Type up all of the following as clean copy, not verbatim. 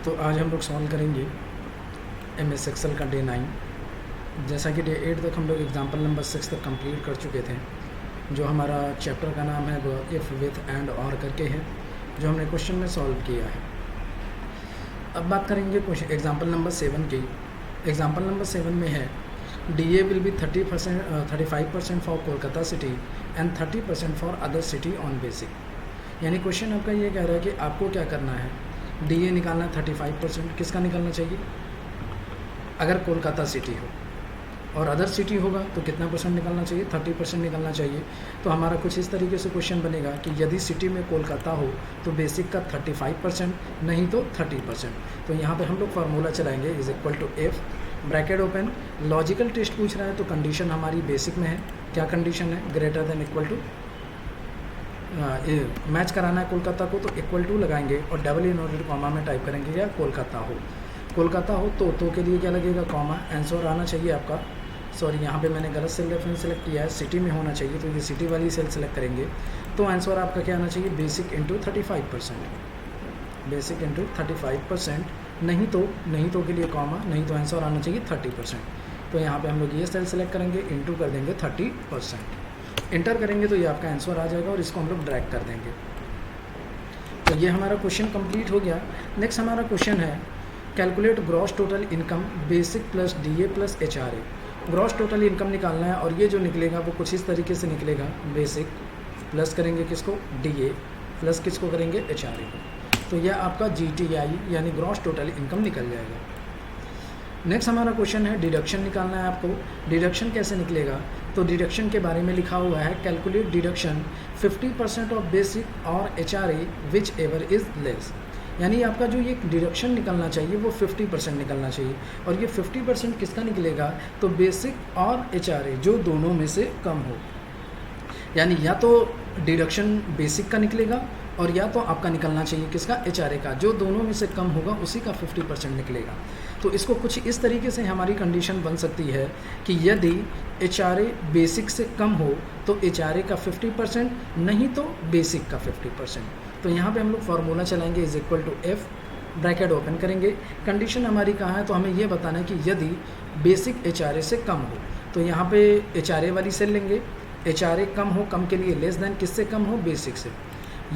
तो आज हम लोग सॉल्व करेंगे MS एक्सेल का डे 9। जैसा कि डे 8 तक हम लोग एग्जाम्पल नंबर 6 तक कंप्लीट कर चुके थे। जो हमारा चैप्टर का नाम है वो इफ़ विथ एंड और करके है, जो हमने क्वेश्चन में सॉल्व किया है। अब बात करेंगे क्वेश्चन एग्जाम्पल नंबर 7 की। एग्जाम्पल नंबर 7 में है DA will B 35% for Kolkata city and 30% for other city on basic. यानी क्वेश्चन आपका ये कह रहा है कि आपको क्या करना है, DA निकालना है 35%। किसका निकालना चाहिए? अगर कोलकाता सिटी हो, और अदर सिटी होगा तो कितना परसेंट निकालना चाहिए? 30% निकालना चाहिए। तो हमारा कुछ इस तरीके से क्वेश्चन बनेगा कि यदि सिटी में कोलकाता हो तो बेसिक का 35%, नहीं तो 30%। तो यहाँ पे हम लोग फार्मूला चलाएंगे is equal to if bracket open. Logical test पूछ रहा है तो कंडीशन हमारी बेसिक में है। क्या कंडीशन है? Greater than equal to, match कराना है कोलकाता को तो इक्वल टू लगाएंगे और डबल इनवर्टेड कॉमा में टाइप करेंगे या कोलकाता हो। कोलकाता हो तो के लिए क्या लगेगा? कॉमा। आंसर आना चाहिए आपका, सॉरी यहाँ पे मैंने गलत सेल रेफरेंस सेलेक्ट किया है, सिटी में होना चाहिए तो ये सिटी वाली सेल सेलेक्ट करेंगे। तो आंसर आपका क्या आना चाहिए? Basic into 35%। बेसिक इंटू 35%, नहीं तो के लिए कॉमा, नहीं तो आंसर आना चाहिए 30%। तो यहाँ पे हम लोग ये सेल सेलेक्ट करेंगे, इंटू कर देंगे 30%। इंटर करेंगे तो ये आपका आंसर आ जाएगा और इसको हम लोग ड्रैग कर देंगे। तो ये हमारा क्वेश्चन कंप्लीट हो गया। नेक्स्ट हमारा क्वेश्चन है calculate gross total income basic plus DA plus HRA। Gross total income निकालना है और ये जो निकलेगा वो कुछ इस तरीके से निकलेगा। बेसिक प्लस करेंगे किसको? DA प्लस किसको करेंगे? HRA को। तो यह आपका GTI यानी ग्रॉस टोटल इनकम निकल जाएगा। नेक्स्ट हमारा क्वेश्चन है डिडक्शन निकालना है आपको। डिडक्शन कैसे निकलेगा? तो डिडक्शन के बारे में लिखा हुआ है कैलकुलेट डिडक्शन 50% ऑफ बेसिक और HRA which ever is less. यानी आपका जो ये डिडक्शन निकलना चाहिए वो 50% निकलना चाहिए। और ये 50% किसका निकलेगा? तो बेसिक और HRA जो दोनों में से कम हो। यानी या तो डिडक्शन बेसिक का निकलेगा और या तो आपका निकलना चाहिए किसका? HRA का। जो दोनों में से कम होगा उसी का 50% निकलेगा। तो इसको कुछ इस तरीके से हमारी कंडीशन बन सकती है कि यदि HRA बेसिक से कम हो तो HRA का 50%, नहीं तो बेसिक का 50%। तो यहाँ पे हम लोग फार्मूला चलाएंगे is equal to if bracket open करेंगे। कंडीशन हमारी कहाँ है? तो हमें ये बताना है कि यदि बेसिक HRA से कम हो तो यहाँ पे HRA वाली सेल लेंगे। HRA कम हो, कम के लिए लेस देन, किससे कम हो? बेसिक से।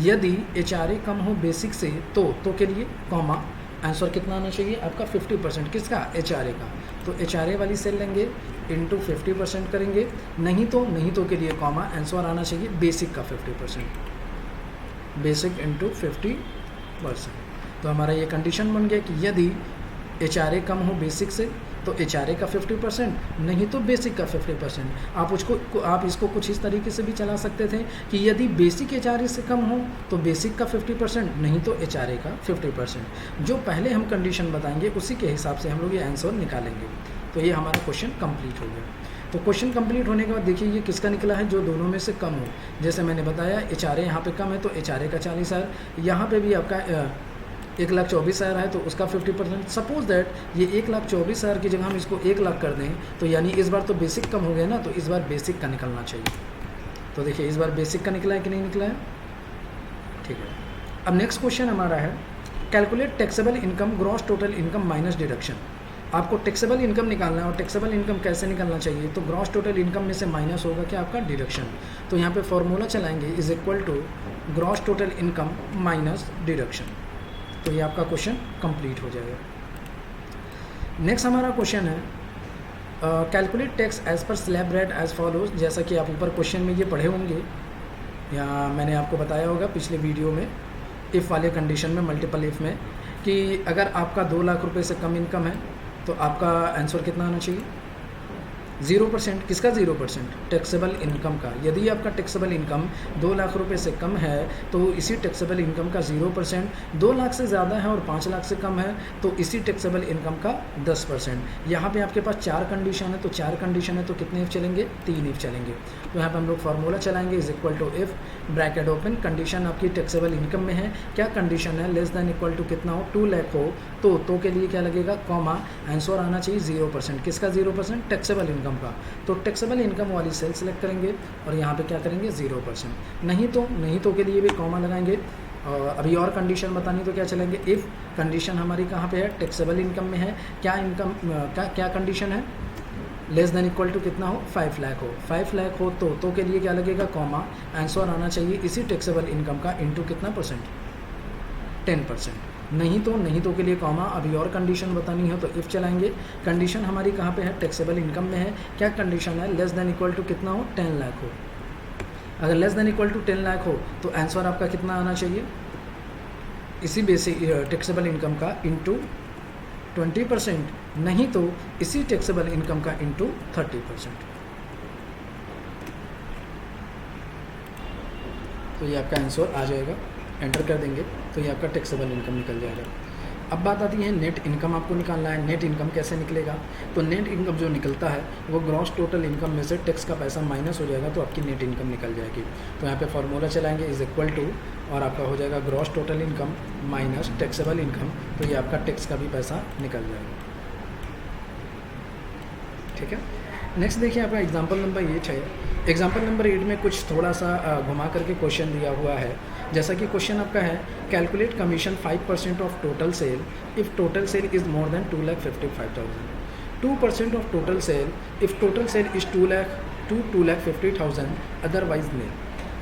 यदि HRA कम हो बेसिक से तो के लिए कॉमा, आंसर कितना आना चाहिए आपका? 50%। किसका? HRA का। तो HRA वाली सेल लेंगे, इंटू 50% करेंगे, नहीं तो के लिए कॉमा, आंसर आना चाहिए बेसिक का 50%। Basic into 50%। तो हमारा ये कंडीशन बन गया कि यदि HRA कम हो बेसिक से तो HRA का 50%, नहीं तो बेसिक का 50%। आप इसको कुछ इस तरीके से भी चला सकते थे कि यदि बेसिक HRA से कम हो तो बेसिक का 50%, नहीं तो HRA का 50%। जो पहले हम कंडीशन बताएंगे उसी के हिसाब से हम लोग ये आंसर निकालेंगे। तो ये हमारा क्वेश्चन कंप्लीट हो गया। तो क्वेश्चन कंप्लीट होने के बाद देखिए ये किसका निकला है? जो दोनों में से कम हो। जैसे मैंने बताया HRA यहाँ पे कम है तो HRA का 40,000, यहाँ पे भी आपका 1,24,000 है तो उसका 50%। सपोज दैट ये 1,24,000 की जगह हम इसको 1 लाख कर दें तो यानी इस बार तो बेसिक कम हो गया ना, तो इस बार बेसिक का निकलना चाहिए। तो देखिए इस बार बेसिक का निकला है कि नहीं निकला है? ठीक है। अब नेक्स्ट क्वेश्चन हमारा है calculate taxable income gross total income minus deduction. आपको टैक्सेबल इनकम निकालना है और टैक्सेबल इनकम कैसे निकालना चाहिए? तो ग्रॉस टोटल इनकम में से माइनस होगा क्या आपका? डिडक्शन। तो यहाँ पे फॉर्मूला चलाएंगे is equal to gross total income minus deduction. तो ये आपका क्वेश्चन कंप्लीट हो जाएगा। नेक्स्ट हमारा क्वेश्चन है calculate tax as per slab rate as follows. जैसा कि आप ऊपर क्वेश्चन में ये पढ़े होंगे या मैंने आपको बताया होगा पिछले वीडियो में, इफ़ वाले कंडीशन में, मल्टीपल इफ़ में, कि अगर आपका 2 लाख रुपए से कम इनकम है तो आपका आंसर कितना आना चाहिए? 0%। किसका 0%? टैक्सेबल इनकम का। यदि आपका टैक्सेबल इनकम 2 लाख रुपए से कम है तो इसी टैक्सेबल इनकम का 0%। 2 लाख से ज़्यादा है और 5 लाख से कम है तो इसी टैक्सेबल इनकम का 10%। यहाँ पे आपके पास 4 कंडीशन है, तो 4 कंडीशन है तो कितने इफ चलेंगे? 3 इफ चलेंगे। तो यहाँ पे हम लोग फार्मूला चलाएंगे is equal to if bracket open. Condition आपकी टैक्सेबल इनकम में है। क्या कंडीशन है? लेस देन इक्वल टू कितना हो? 2 लाख हो तो के लिए क्या लगेगा? कॉमा, आंसर आना चाहिए 0%। किसका 0%? टैक्सेबल इनकम का। तो टैक्सेबल इनकम वाली सेल सेलेक्ट करेंगे और यहाँ पे क्या करेंगे? 0%। नहीं तो के लिए भी कॉमा लगाएंगे, अभी और कंडीशन बतानी तो क्या चलेंगे, इफ़ कंडीशन हमारी कहाँ पे है, टैक्सेबल इनकम में है। क्या इनकम क्या कंडीशन है, लेस देन इक्वल टू कितना हो, 5 लाख हो। 5 लाख हो तो के लिए क्या लगेगा, कॉमा, आंसर आना चाहिए इसी टैक्सेबल इनकम का इंटू कितना परसेंट, 10%। नहीं तो के लिए कॉमा। अभी और कंडीशन बतानी है तो इफ़ चलाएंगे। कंडीशन हमारी कहाँ पे है, टैक्सेबल इनकम में है। क्या कंडीशन है, लेस देन इक्वल टू कितना हो, 10 लाख हो। अगर less than equal to 10 lakh हो तो आंसर आपका कितना आना चाहिए, इसी बेसिक टैक्सेबल इनकम का इंटू 20%, नहीं तो इसी टैक्सेबल इनकम का इंटू 30%। तो ये आपका आंसर आ जाएगा, एंटर कर देंगे तो ये आपका टैक्सेबल इनकम निकल जाएगा। अब बात आती है नेट इनकम आपको निकालना है। नेट इनकम कैसे निकलेगा, तो नेट इनकम जो निकलता है वो ग्रॉस टोटल इनकम में से टैक्स का पैसा माइनस हो जाएगा तो आपकी नेट इनकम निकल जाएगी। तो यहाँ पे फॉर्मूला चलाएंगे, इज इक्वल टू, और आपका हो जाएगा gross total income minus taxable income, तो ये आपका टैक्स का भी पैसा निकल जाएगा। ठीक है, नेक्स्ट देखिए आपका एग्जाम्पल नंबर 8 है। एग्जाम्पल नंबर 8 में कुछ थोड़ा सा घुमा करके क्वेश्चन दिया हुआ है। जैसा कि क्वेश्चन आपका है, calculate commission 5% of total sale if total sale is more than 2,55,000, 2% of total sale if total sale is 2,50,000 otherwise nil.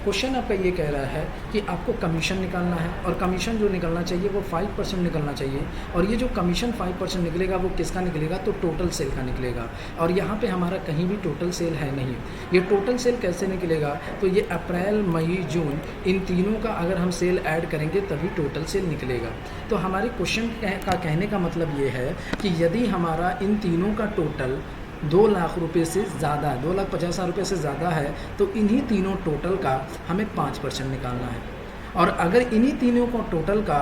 Question आपका ये कह रहा है कि आपको कमीशन निकालना है और कमीशन जो निकलना चाहिए वो 5% निकलना चाहिए, और ये जो कमीशन 5% निकलेगा वो किसका निकलेगा, तो टोटल सेल का निकलेगा। और यहाँ पे हमारा कहीं भी टोटल सेल है नहीं। ये टोटल सेल कैसे निकलेगा, तो ये अप्रैल मई जून इन तीनों का अगर हम सेल ऐड करेंगे तभी टोटल सेल निकलेगा। तो हमारे क्वेश्चन का कहने का मतलब ये है कि यदि हमारा इन तीनों का टोटल 2 लाख रुपये से ज़्यादा है, 2,50,000 रुपये से ज़्यादा है, तो इन्हीं तीनों टोटल का हमें 5% निकालना है। और अगर इन्हीं तीनों को टोटल का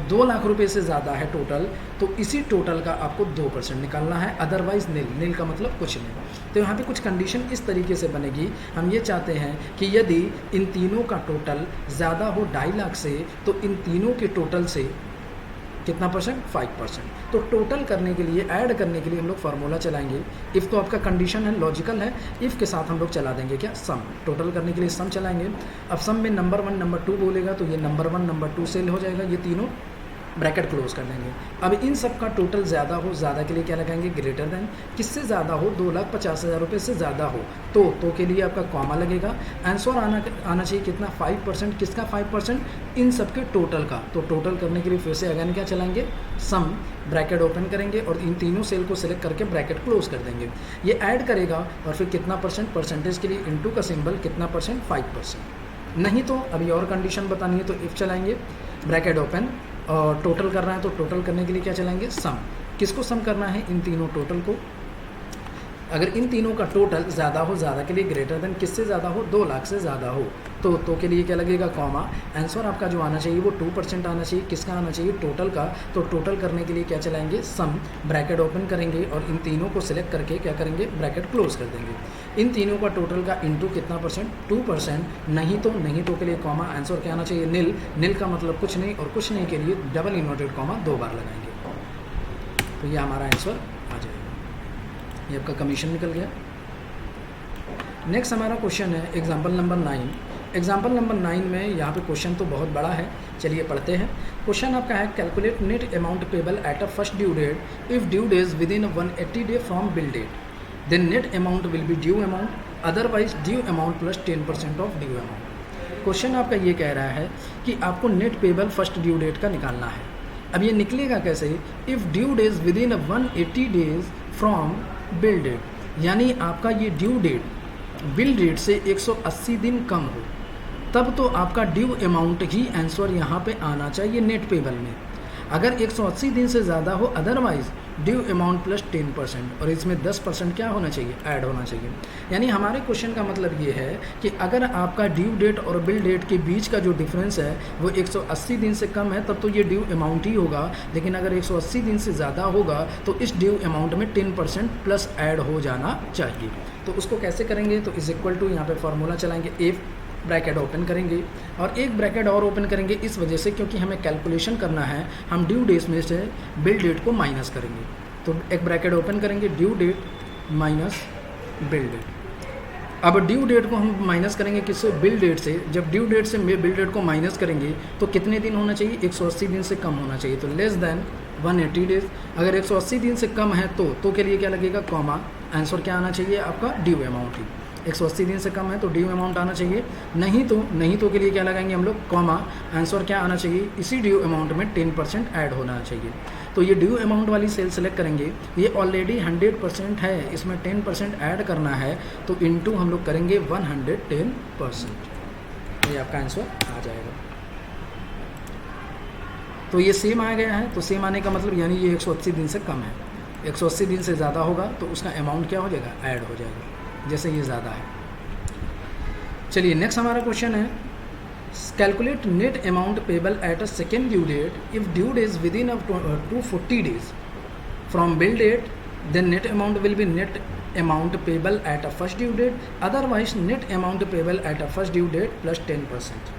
2 लाख रुपये से ज़्यादा है टोटल, तो इसी टोटल का आपको 2% निकालना है, अदरवाइज़ नील। नील का मतलब कुछ नहीं। तो यहाँ पे कुछ कंडीशन इस तरीके से बनेगी, हम ये चाहते हैं कि यदि इन तीनों का टोटल ज़्यादा हो 2.5 लाख से, तो इन तीनों के टोटल से कितना परसेंट, 5%। तो टोटल करने के लिए, ऐड करने के लिए हम लोग फार्मूला चलाएंगे। इफ़ तो आपका कंडीशन है, लॉजिकल है, इफ़ के साथ हम लोग चला देंगे क्या, सम। टोटल करने के लिए सम चलाएंगे। अब सम में नंबर 1 नंबर 2 बोलेगा तो ये नंबर 1 नंबर 2 सेल हो जाएगा, ये तीनों ब्रैकेट क्लोज कर देंगे। अब इन सब का टोटल ज़्यादा हो, ज़्यादा के लिए क्या लगाएंगे, ग्रेटर देन। किससे ज़्यादा हो, 2,50,000 रुपये से ज़्यादा हो तो के लिए आपका कॉमा लगेगा। आंसर आना चाहिए कितना, 5%। किसका 5%, इन सब के टोटल का। तो टोटल करने के लिए फिर से अगेन क्या चलाएंगे, सम, ब्रैकेट ओपन करेंगे और इन तीनों सेल को सिलेक्ट करके ब्रैकेट क्लोज कर देंगे। ये ऐड करेगा और फिर कितना परसेंट, परसेंटेज के लिए इनटू का सिंबल, कितना परसेंट, 5%। नहीं तो अभी और कंडीशन बतानी है तो इफ़ चलाएंगे, ब्रैकेट ओपन, और टोटल करना है तो टोटल करने के लिए क्या चलाएंगे, सम। किसको सम करना है, इन तीनों टोटल को। अगर इन तीनों का टोटल ज़्यादा हो, ज़्यादा के लिए ग्रेटर देन, किससे ज़्यादा हो, 2 लाख से ज़्यादा हो तो के लिए क्या लगेगा, कॉमा। आंसर आपका जो आना चाहिए वो 2% आना चाहिए। किसका आना चाहिए, टोटल का। तो टोटल करने के लिए क्या चलाएंगे, सम, ब्रैकेट ओपन करेंगे और इन तीनों को सिलेक्ट करके क्या करेंगे, ब्रैकेट क्लोज कर देंगे। इन तीनों का टोटल का इंटू कितना परसेंट, 2%। नहीं तो के लिए कॉमा। आंसर क्या आना चाहिए, नील। नील का मतलब कुछ नहीं, और कुछ नहीं के लिए डबल इन्वर्टेड कॉमा 2 बार लगाएंगे। तो ये हमारा आंसर आ जाएगा। ये आपका कमीशन निकल गया। नेक्स्ट हमारा क्वेश्चन है एग्जाम्पल नंबर 9। एग्जाम्पल नंबर 9 में यहाँ पे क्वेश्चन तो बहुत बड़ा है, चलिए पढ़ते हैं। क्वेश्चन आपका है, calculate net amount payable at a first due date if due days within 180 day from bill date, then net amount will be due amount, otherwise due amount plus 10% of due amount. Question आपका ये कह रहा है कि आपको net payable first due date का निकालना है। अब ये निकलेगा कैसे, if due days within 180 days from bill date, यानी आपका ये ड्यू डेट बिल डेट से 180 दिन कम हो, तब तो आपका ड्यू अमाउंट ही आंसर यहाँ पे आना चाहिए नेट पेबल में। अगर 180 दिन से ज़्यादा हो, अदरवाइज ड्यू अमाउंट प्लस 10%, और इसमें 10% क्या होना चाहिए, ऐड होना चाहिए। यानी हमारे क्वेश्चन का मतलब ये है कि अगर आपका ड्यू डेट और बिल डेट के बीच का जो डिफरेंस है वो 180 दिन से कम है, तब तो ये ड्यू अमाउंट ही होगा। लेकिन अगर 180 दिन से ज़्यादा होगा तो इस ड्यू अमाउंट में 10% प्लस ऐड हो जाना चाहिए। तो उसको कैसे करेंगे, तो इज इक्वल टू, यहाँ पे फॉर्मूला चलाएंगे, इफ, ब्रैकेट ओपन करेंगे और एक ब्रैकेट और ओपन करेंगे, इस वजह से क्योंकि हमें कैलकुलेशन करना है, हम ड्यू डेट में से बिल डेट को माइनस करेंगे। तो एक ब्रैकेट ओपन करेंगे, due date minus bill date, अब ड्यू डेट को हम माइनस करेंगे किससे, बिल डेट से। जब ड्यू डेट से बिल डेट को माइनस करेंगे तो कितने दिन होना चाहिए, 180 दिन से कम होना चाहिए, तो लेस देन 180 डेज। अगर 180 दिन से कम है तो के लिए क्या लगेगा, कॉमा, आंसर क्या आना चाहिए आपका, ड्यू अमाउंट ही। 180 दिन से कम है तो ड्यू अमाउंट आना चाहिए, नहीं तो के लिए क्या लगाएंगे हम लोग, कॉमा, आंसर क्या आना चाहिए, इसी ड्यू अमाउंट में 10% ऐड होना चाहिए। तो ये ड्यू अमाउंट वाली सेल सेलेक्ट करेंगे, ये ऑलरेडी 100% है, इसमें 10% ऐड करना है, तो इनटू हम लोग करेंगे 110%, ये आपका आंसर आ जाएगा। तो ये सेम आ गया है, तो सेम आने का मतलब यानी ये 180 दिन से कम है, 180 दिन से ज़्यादा होगा तो उसका अमाउंट क्या हो जाएगा, ऐड हो जाएगा, जैसे ये ज़्यादा है। चलिए नेक्स्ट हमारा क्वेश्चन है, calculate net amount payable at a second due date if due days within 240 days from bill date, then net amount will be net amount payable at a first due date, otherwise net amount payable at a first due date plus 10%।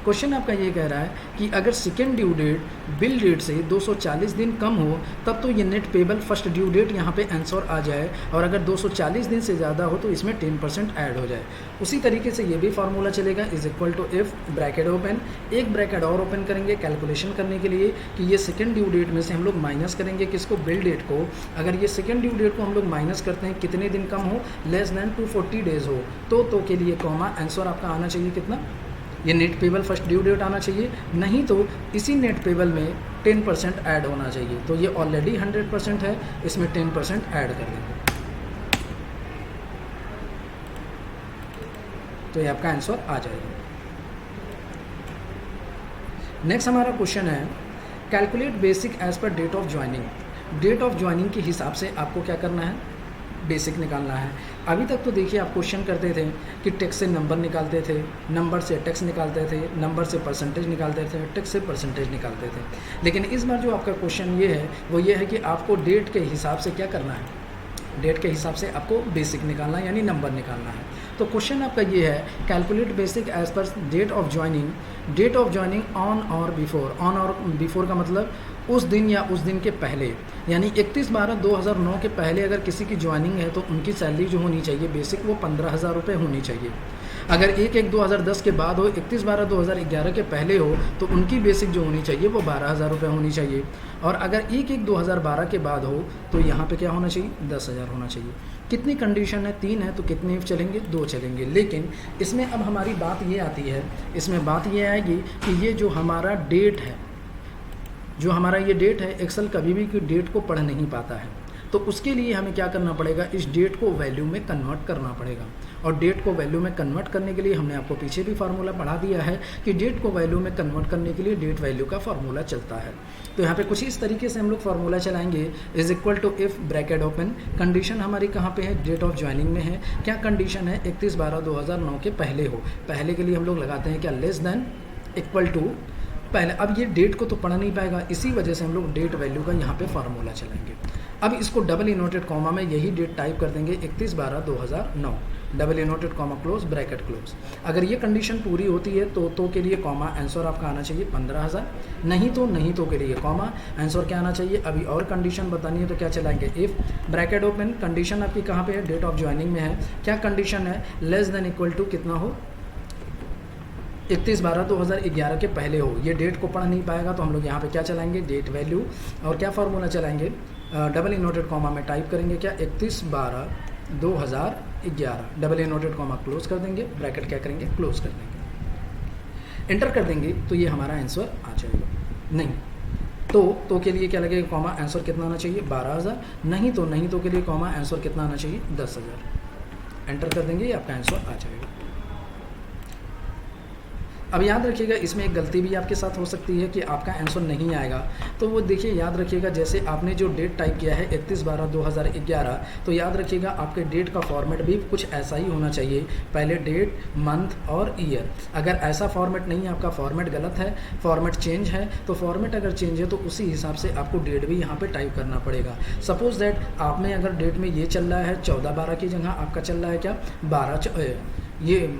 Question आपका ये कह रहा है कि अगर second due date bill date से 240 दिन कम हो तब तो ये net payable first due date यहाँ पे आंसर आ जाए, और अगर 240 दिन से ज़्यादा हो तो इसमें 10% ऐड हो जाए। उसी तरीके से ये भी फार्मूला चलेगा, is equal to if bracket open, एक ब्रैकेट और ओपन करेंगे कैलकुलेशन करने के लिए कि ये सेकेंड ड्यू डेट में से हम लोग माइनस करेंगे किसको, बिल डेट को। अगर ये सेकेंड ड्यू डेट को हम लोग माइनस करते हैं कितने दिन कम हो, लेस देन 240 डेज हो, तो के लिए कॉमा, आंसर आपका आना चाहिए कितना, ये net payable first due date आना चाहिए, नहीं तो इसी नेट पेबल में 10% ऐड होना चाहिए। तो ये ऑलरेडी 100% है, इसमें 10% ऐड कर देंगे, तो ये आपका आंसर आ जाएगा। नेक्स्ट हमारा क्वेश्चन है, calculate basic as per date of joining. Date of joining के हिसाब से आपको क्या करना है, बेसिक निकालना है। अभी तक तो देखिए आप क्वेश्चन करते थे कि टैक्स से नंबर निकालते थे, नंबर से टैक्स निकालते थे, नंबर से परसेंटेज निकालते थे, टैक्स से परसेंटेज निकालते थे। लेकिन इस बार जो आपका क्वेश्चन ये है वो ये है कि आपको डेट के हिसाब से क्या करना है, डेट के हिसाब से आपको बेसिक निकालना है, यानी नंबर निकालना है। तो क्वेश्चन आपका ये है, calculate basic as per date of joining. Date of joining on or before, on or before का मतलब उस दिन या उस दिन के पहले, यानी 31/12/2009 के पहले अगर किसी की ज्वाइनिंग है तो उनकी सैलरी जो होनी चाहिए बेसिक वो 15,000 रुपये होनी चाहिए। अगर 1/1/2010 के बाद हो, 31/12/2011 के पहले हो तो उनकी बेसिक जो होनी चाहिए वो 12,000 रुपये होनी चाहिए। और अगर 1/1/2012 के बाद हो तो यहाँ पे क्या होना चाहिए, 10,000 होना चाहिए। कितनी कंडीशन है, 3 है, तो कितने चलेंगे, 2 चलेंगे। लेकिन इसमें अब हमारी बात ये आती है, इसमें बात ये आएगी कि ये जो हमारा डेट है, जो हमारा ये डेट है, एक्सेल कभी भी डेट को पढ़ नहीं पाता है, तो उसके लिए हमें क्या करना पड़ेगा, इस डेट को वैल्यू में कन्वर्ट करना पड़ेगा। और डेट को वैल्यू में कन्वर्ट करने के लिए हमने आपको पीछे भी फार्मूला पढ़ा दिया है कि डेट को वैल्यू में कन्वर्ट करने के लिए डेट वैल्यू का फार्मूला चलता है। तो यहाँ पे कुछ इस तरीके से हम लोग फार्मूला चलाएंगे, is equal to if bracket open, condition हमारी कहाँ पे है, डेट ऑफ ज्वाइनिंग में है। क्या कंडीशन है, 31/12/2009 के पहले हो, पहले के लिए हम लोग लगाते हैं क्या, लेस देन, इक्वल टू पहले। अब ये डेट को तो पढ़ नहीं पाएगा, इसी वजह से हम लोग डेट वैल्यू का यहाँ पे फार्मूला चलाएंगे। अब इसको डबल इनवर्टेड कॉमा में यही डेट टाइप कर देंगे, 31/12/2009, double inverted comma close, bracket close. अगर ये कंडीशन पूरी होती है तो के लिए कॉमा, आंसर आपका आना चाहिए 15,000, नहीं तो के लिए कॉमा, आंसर क्या आना चाहिए। अभी और कंडीशन बतानी है तो क्या चलाएंगे, इफ ब्रैकेट ओपन, कंडीशन आपकी कहाँ पे है, डेट ऑफ ज्वाइनिंग में है। क्या कंडीशन है, लेस देन इक्वल टू कितना हो, 31/12/2011 के पहले हो। ये डेट को पढ़ नहीं पाएगा तो हम लोग यहाँ पे क्या चलाएंगे, डेट वैल्यू, और क्या फार्मूला चलाएंगे, डबल इनवर्टेड कॉमा में टाइप करेंगे क्या, 31/12/2011, डबल इनवर्टेड कॉमा क्लोज कर देंगे, ब्रैकेट क्या करेंगे, क्लोज कर देंगे, एंटर कर देंगे तो ये हमारा आंसर आ जाएगा। नहीं तो के लिए क्या लगेगा, कॉमा, आंसर कितना आना चाहिए, 12,000, नहीं तो के लिए कॉमा, आंसर कितना आना चाहिए, 10,000, एंटर कर देंगे, ये आपका आंसर आ जाएगा। अब याद रखिएगा, इसमें एक गलती भी आपके साथ हो सकती है कि आपका आंसर नहीं आएगा। तो वो देखिए, याद रखिएगा, जैसे आपने जो डेट टाइप किया है 31/12/2011, तो याद रखिएगा आपके डेट का फॉर्मेट भी कुछ ऐसा ही होना चाहिए, पहले डेट, मंथ और ईयर। अगर ऐसा फॉर्मेट नहीं है, आपका फॉर्मेट गलत है, फॉर्मेट चेंज है, तो फॉर्मेट अगर चेंज है तो उसी हिसाब से आपको डेट भी यहाँ पर टाइप करना पड़ेगा। सपोज दैट आप में अगर डेट में ये चल रहा है 14/12 की जगह आपका चल रहा है क्या, 12, ये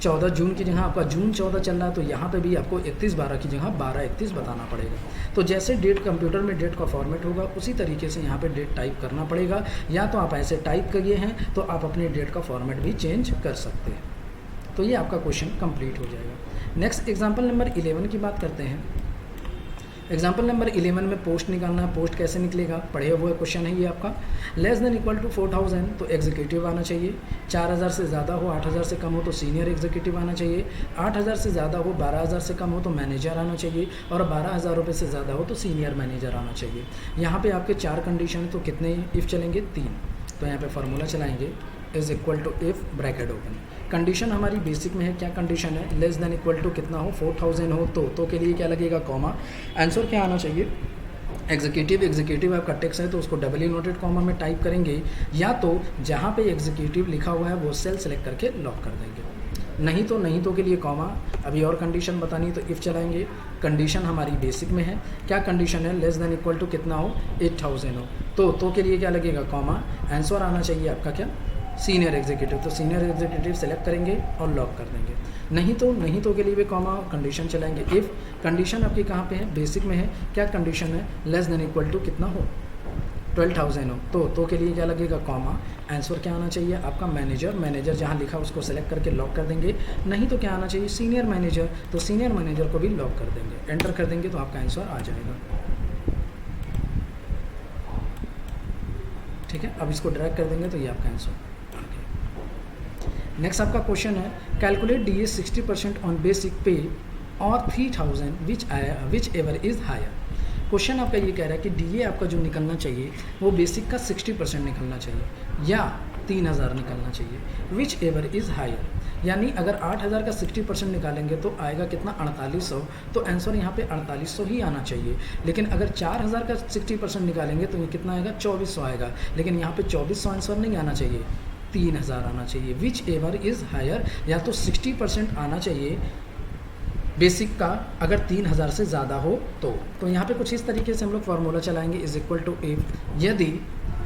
14 जून की जगह आपका जून 14 चल रहा है, तो यहाँ पे भी आपको 31/12 की जगह 12/31 बताना पड़ेगा। तो जैसे डेट कंप्यूटर में डेट का फॉर्मेट होगा उसी तरीके से यहाँ पे डेट टाइप करना पड़ेगा, या तो आप ऐसे टाइप किए हैं तो आप अपने डेट का फॉर्मेट भी चेंज कर सकते हैं। तो ये आपका क्वेश्चन कंप्लीट हो जाएगा। नेक्स्ट एग्जाम्पल नंबर 11 की बात करते हैं। एग्जाम्पल नंबर 11 में पोस्ट निकालना है। पोस्ट कैसे निकलेगा, पढ़े हुए क्वेश्चन है ये आपका। लेस देन इक्वल टू 4000 तो एग्जीक्यूटिव आना चाहिए, 4000 से ज़्यादा हो, 8000 से कम हो तो सीनियर एग्जीक्यूटिव आना चाहिए, 8000 से ज़्यादा हो, 12000 से कम हो तो मैनेजर आना चाहिए, और 12000 रुपये से ज़्यादा हो तो सीनियर मैनेजर आना चाहिए। यहाँ पे आपके 4 कंडीशन, तो कितने इफ़ चलेंगे, 3। तो यहाँ पे फार्मूला चलाएंगे is equal to if bracket open. Condition हमारी बेसिक में है, क्या कंडीशन है, लेस देन इक्वल टू कितना हो, 4000 हो तो के लिए क्या लगेगा, कॉमा। आंसर क्या आना चाहिए, एग्जीक्यूटिव आपका टेक्स्ट है तो उसको डबल इन्वर्टेड कॉमा में टाइप करेंगे, या तो जहाँ पे एग्जीक्यूटिव लिखा हुआ है वो सेल सेलेक्ट करके लॉक कर देंगे। नहीं तो के लिए कॉमा। अभी और कंडीशन बतानी है तो इफ़ चलाएंगे। कंडीशन हमारी बेसिक में है, क्या कंडीशन है, लेस देन इक्वल टू कितना हो, 8000 हो तो के लिए क्या लगेगा, कॉमा। आंसर आना चाहिए आपका क्या, सीनियर एग्जीक्यूटिव। तो सीनियर एग्जीक्यूटिव सेलेक्ट करेंगे और लॉक कर देंगे। नहीं तो के लिए भी कॉमा, कंडीशन चलाएंगे। इफ़ कंडीशन आपकी कहाँ पे है, बेसिक में है, क्या कंडीशन है, लेस देन इक्वल टू कितना हो, 12000 हो तो के लिए क्या लगेगा, कॉमा। आंसर क्या आना चाहिए आपका, मैनेजर जहाँ लिखा उसको सेलेक्ट करके लॉक कर देंगे। नहीं तो क्या आना चाहिए, सीनियर मैनेजर, तो सीनियर मैनेजर को भी लॉक कर देंगे, एंटर कर देंगे तो आपका आंसर आ जाएगा। ठीक है, अब इसको ड्रैग कर देंगे तो ये आपका आंसर। नेक्स्ट आपका क्वेश्चन है, calculate DA 60% on basic pay और 3000 whichever is higher. Question आपका ये कह रहा है कि DA आपका जो निकलना चाहिए वो बेसिक का 60% निकलना चाहिए या 3000 निकलना चाहिए, विच एवर इज़ हायर। यानी अगर 8000 का 60% निकालेंगे तो आएगा कितना, 4800। तो आंसर यहाँ पे 4800 ही आना चाहिए। लेकिन अगर 4000 का 60% निकालेंगे तो ये कितना आएगा, 2400 आएगा। लेकिन यहाँ पे 2400 आंसर नहीं आना चाहिए, 3000 आना चाहिए। विच एवर इज़ हायर, या तो 60% आना चाहिए बेसिक का अगर 3000 से ज़्यादा हो तो यहाँ पे कुछ इस तरीके से हम लोग फार्मूला चलाएंगे, इज इक्वल टू इफ यदि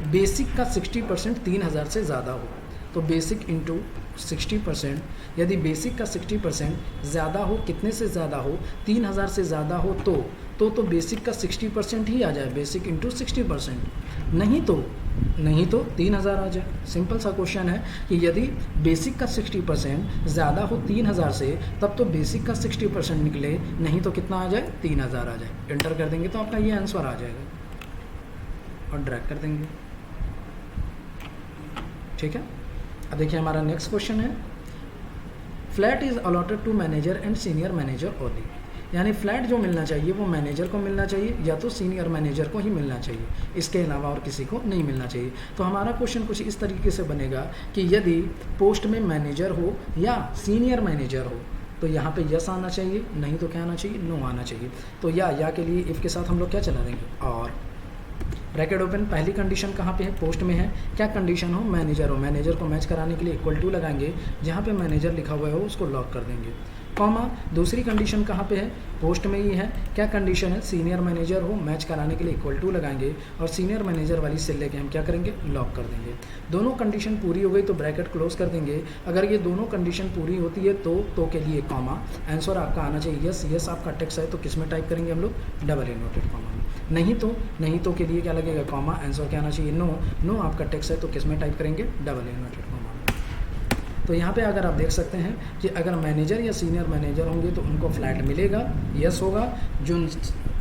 बेसिक का 60% 3000 से ज़्यादा हो तो बेसिक इंटू 60%, यदि बेसिक का 60% ज़्यादा हो, कितने से ज़्यादा हो, 3000 से ज़्यादा हो तो बेसिक का 60% ही आ जाए, बेसिक इंटू 60%। नहीं तो 3000 आ जाए। सिंपल सा क्वेश्चन है कि यदि बेसिक का 60% ज़्यादा हो 3000 से तब तो बेसिक का 60% निकले, नहीं तो कितना आ जाए, 3000 आ जाए। एंटर कर देंगे तो आपका ये आंसर आ जाएगा और ड्रैग कर देंगे। ठीक है, अब देखिए हमारा नेक्स्ट क्वेश्चन है, flat is allotted to manager and senior manager only. यानी फ्लैट जो मिलना चाहिए वो मैनेजर को मिलना चाहिए या तो सीनियर मैनेजर को ही मिलना चाहिए, इसके अलावा और किसी को नहीं मिलना चाहिए। तो हमारा क्वेश्चन कुछ इस तरीके से बनेगा कि यदि पोस्ट में मैनेजर हो या सीनियर मैनेजर हो तो यहाँ पे यस आना चाहिए, नहीं तो क्या आना चाहिए, नो आना चाहिए। तो या के लिए इफ़ के साथ हम लोग क्या चला देंगे, और ब्रैकेट ओपन। पहली कंडीशन कहाँ पे है, पोस्ट में है, क्या कंडीशन हो, मैनेजर हो, मैनेजर को मैच कराने के लिए इक्वल टू लगाएंगे, जहाँ पे मैनेजर लिखा हुआ हो उसको लॉक कर देंगे, कॉमा। दूसरी कंडीशन कहाँ पे है, पोस्ट में ही है, क्या कंडीशन है, सीनियर मैनेजर हो, मैच कराने के लिए इक्वल टू लगाएंगे और सीनियर मैनेजर वाली सेल लेके हम क्या करेंगे, लॉक कर देंगे। दोनों कंडीशन पूरी हो गई तो ब्रैकेट क्लोज कर देंगे। अगर ये दोनों कंडीशन पूरी होती है तो के लिए कॉमा। आंसर आपका आना चाहिए यस आपका टेक्स्ट है तो किस में टाइप करेंगे हम लोग, डबल इन्वर्टेड कॉमा में। नहीं तो के लिए क्या लगेगा, कॉमा। आंसर क्या आना चाहिए, नो आपका टेक्स्ट है तो किस में टाइप करेंगे, डबल इन्वर्टेड कॉमा। तो यहाँ पे अगर आप देख सकते हैं कि अगर मैनेजर या सीनियर मैनेजर होंगे तो उनको फ्लैट मिलेगा, यस होगा, जो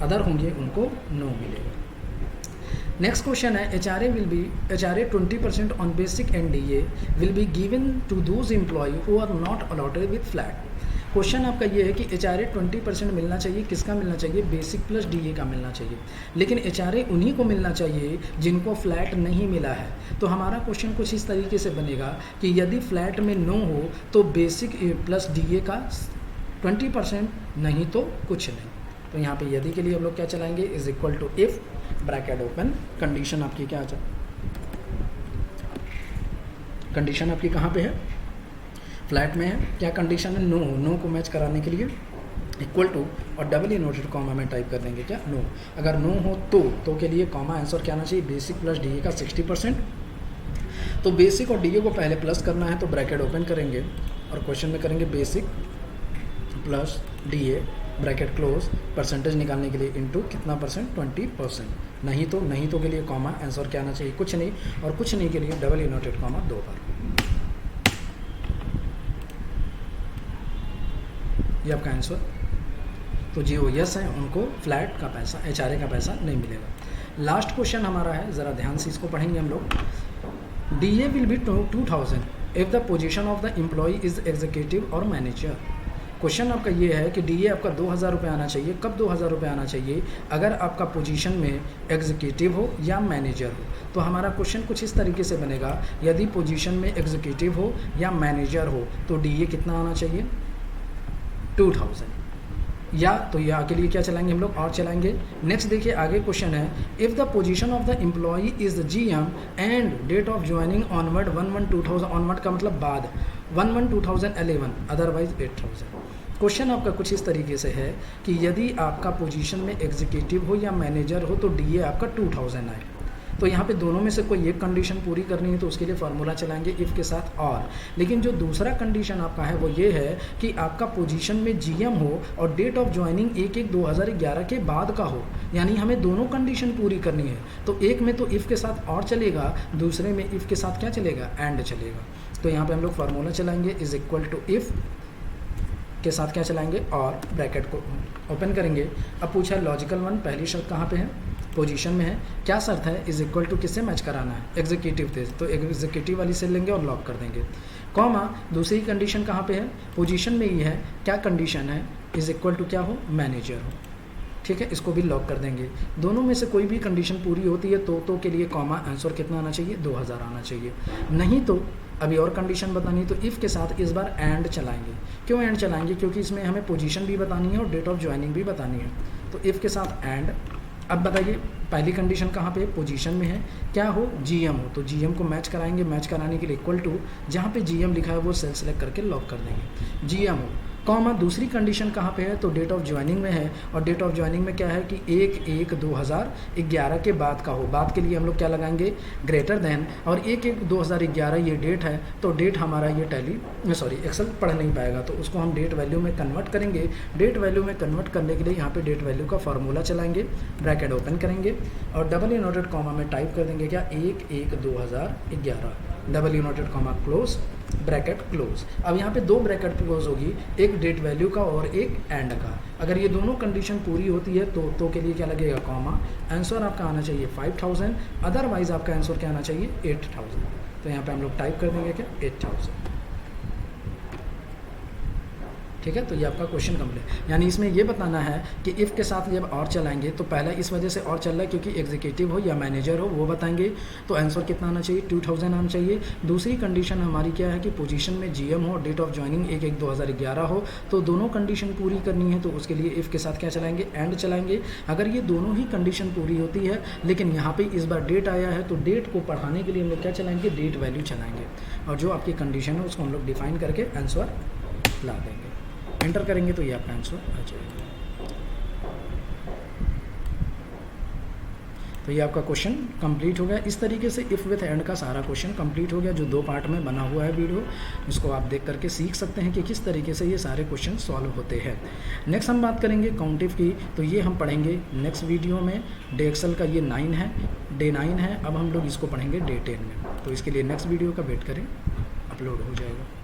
अदर होंगे उनको नो मिलेगा। नेक्स्ट क्वेश्चन है, HRA 20% on basic and DA will be given to those employee who are not allotted with flat. Question आपका ये है कि HRA 20% मिलना चाहिए, किसका मिलना चाहिए, बेसिक प्लस DA का मिलना चाहिए। लेकिन HRA उन्हीं को मिलना चाहिए जिनको फ्लैट नहीं मिला है। तो हमारा क्वेश्चन कुछ इस तरीके से बनेगा कि यदि फ्लैट में नो हो तो बेसिक प्लस DA का 20%, नहीं तो कुछ नहीं। तो यहाँ पे यदि के लिए हम लोग क्या चलाएंगे, is equal to if bracket open. Condition आपकी क्या आ जाए, कंडीशन आपकी कहाँ पे है, फ्लैट में है, क्या कंडीशन है, नो को मैच कराने के लिए इक्वल टू और डबल इन्वर्टेड कॉमा में टाइप कर देंगे क्या, नो। अगर नो हो तो के लिए कॉमा। आंसर क्या आना चाहिए, बेसिक प्लस DA का 60%। तो बेसिक और DA को पहले प्लस करना है तो ब्रैकेट ओपन करेंगे और क्वेश्चन में करेंगे basic plus DA bracket close percentage निकालने के लिए इनटू कितना परसेंट 20%, नहीं तो के लिए कॉमा, आंसर क्या आना चाहिए कुछ नहीं, और कुछ नहीं के लिए डबल इनवर्टेड कॉमा 2 बार। ये आपका आंसर। तो जो यस है उनको फ्लैट का पैसा, HRA का पैसा नहीं मिलेगा। लास्ट क्वेश्चन हमारा है, ज़रा ध्यान से इसको पढ़ेंगे हम लोग। DA will be 2000 if the position of the employee is executive और मैनेजर। क्वेश्चन आपका ये है कि DA आपका 2000 रुपये आना चाहिए। कब 2000 रुपये आना चाहिए? अगर आपका पोजीशन में एग्जीक्यूटिव हो या मैनेजर हो। तो हमारा क्वेश्चन कुछ इस तरीके से बनेगा, यदि पोजीशन में एग्जीक्यूटिव हो या मैनेजर हो तो DA कितना आना चाहिए 2000, या तो या के लिए क्या चलाएंगे हम लोग और चलाएंगे। नेक्स्ट देखिए आगे क्वेश्चन है, if the position of the employee is GM and date of joining onward 1/1/2000, onward का मतलब बाद 1/1/2011, अदरवाइज 8000। क्वेश्चन आपका कुछ इस तरीके से है कि यदि आपका पोजीशन में एग्जीक्यूटिव हो या मैनेजर हो तो DA आपका 2000 आए। तो यहाँ पे दोनों में से कोई एक कंडीशन पूरी करनी है तो उसके लिए फार्मूला चलाएंगे इफ़ के साथ और। लेकिन जो दूसरा कंडीशन आपका है वो ये है कि आपका पोजीशन में GM हो और डेट ऑफ ज्वाइनिंग 1/1/2011 के बाद का हो, यानी हमें दोनों कंडीशन पूरी करनी है। तो एक में तो इफ़ के साथ और चलेगा, दूसरे में इफ़ के साथ क्या चलेगा, एंड चलेगा। तो यहाँ पर हम लोग फार्मूला चलाएंगे इज इक्वल टू इफ़ के साथ क्या चलाएंगे और ब्रैकेट को ओपन करेंगे। अब पूछा लॉजिकल वन, पहली शर्त कहाँ पे है, पोजीशन में है। क्या शर्त है, इज इक्वल टू किससे मैच कराना है, एग्जीक्यूटिव थे, तो एग्जीक्यूटिव वाली से लेंगे और लॉक कर देंगे। कॉमा दूसरी कंडीशन कहाँ पे है, पोजीशन में ही है। क्या कंडीशन है, इज इक्वल टू क्या हो, मैनेजर हो। ठीक है, इसको भी लॉक कर देंगे। दोनों में से कोई भी कंडीशन पूरी होती है तो के लिए कॉमा, आंसर कितना आना चाहिए 2000 आना चाहिए। नहीं तो अभी और कंडीशन बतानी है तो इफ़ के साथ इस बार एंड चलाएंगे। क्यों एंड चलाएंगे, क्योंकि इसमें हमें पोजीशन भी बतानी है और डेट ऑफ ज्वाइनिंग भी बतानी है। तो इफ़ के साथ एंड। अब बताइए पहली कंडीशन कहाँ पे, पोजीशन में है, क्या हो, GM हो, तो GM को मैच कराएंगे। मैच कराने के लिए इक्वल टू जहाँ पे GM लिखा है वो सेल सेलेक्ट करके लॉक कर देंगे, GM हो। कॉमा दूसरी कंडीशन कहाँ पे है, तो डेट ऑफ ज्वाइनिंग में है, और डेट ऑफ ज्वाइनिंग में क्या है कि 1/1/2011 के बाद का हो। बाद के लिए हम लोग क्या लगाएंगे, ग्रेटर देन, और 1/1/2011 ये डेट है, तो डेट हमारा ये एक्सेल पढ़ नहीं पाएगा, तो उसको हम डेट वैल्यू में कन्वर्ट करेंगे। डेट वैल्यू में कन्वर्ट करने के लिए यहाँ पे डेट वैल्यू का फार्मूला चलाएंगे, ब्रैकेट ओपन करेंगे और डबल इनवर्टेड कॉमा में टाइप कर देंगे क्या, 1/1/2011, double inverted comma close, bracket close. अब यहाँ पे 2 ब्रैकेट क्लोज होगी, एक डेट वैल्यू का और एक एंड का। अगर ये दोनों कंडीशन पूरी होती है तो के लिए क्या लगेगा, कॉमा, आंसर आपका आना चाहिए 5000, अदरवाइज आपका आंसर क्या आना चाहिए 8000। तो यहाँ पे हम लोग टाइप कर देंगे क्या, 8000। ठीक है, तो ये आपका क्वेश्चन कंप्लीट। यानी इसमें ये बताना है कि इफ़ के साथ जब और चलाएंगे तो पहला इस वजह से और चल रहा है क्योंकि एग्जीक्यूटिव हो या मैनेजर हो वो बताएंगे, तो आंसर कितना आना चाहिए 2000 आना चाहिए। दूसरी कंडीशन हमारी क्या है कि पोजीशन में GM हो, डेट ऑफ ज्वाइनिंग 1/1/2011 हो, तो दोनों कंडीशन पूरी करनी है, तो उसके लिए इफ़ के साथ क्या चलाएंगे, एंड चलाएंगे। अगर ये दोनों ही कंडीशन पूरी होती है लेकिन यहाँ पर इस बार डेट आया है तो डेट को पढ़ाने के लिए हम लोग क्या चलाएंगे, डेट वैल्यू चलाएंगे, और जो आपकी कंडीशन है उसको हम लोग डिफाइन करके आंसर ला देंगे। एंटर करेंगे तो ये आपका आंसर आ जाएगा। तो ये आपका क्वेश्चन कंप्लीट हो गया। इस तरीके से इफ़ विथ एंड का सारा क्वेश्चन कंप्लीट हो गया, जो 2 पार्ट में बना हुआ है वीडियो, इसको आप देख करके सीख सकते हैं कि किस तरीके से ये सारे क्वेश्चन सॉल्व होते हैं। नेक्स्ट हम बात करेंगे काउंटिव की, तो ये हम पढ़ेंगे नेक्स्ट वीडियो में। डे एक्सेल का ये 9 है, डे 9 है। अब हम लोग इसको पढ़ेंगे डे 10 में, तो इसके लिए नेक्स्ट वीडियो का वेट करें, अपलोड हो जाएगा।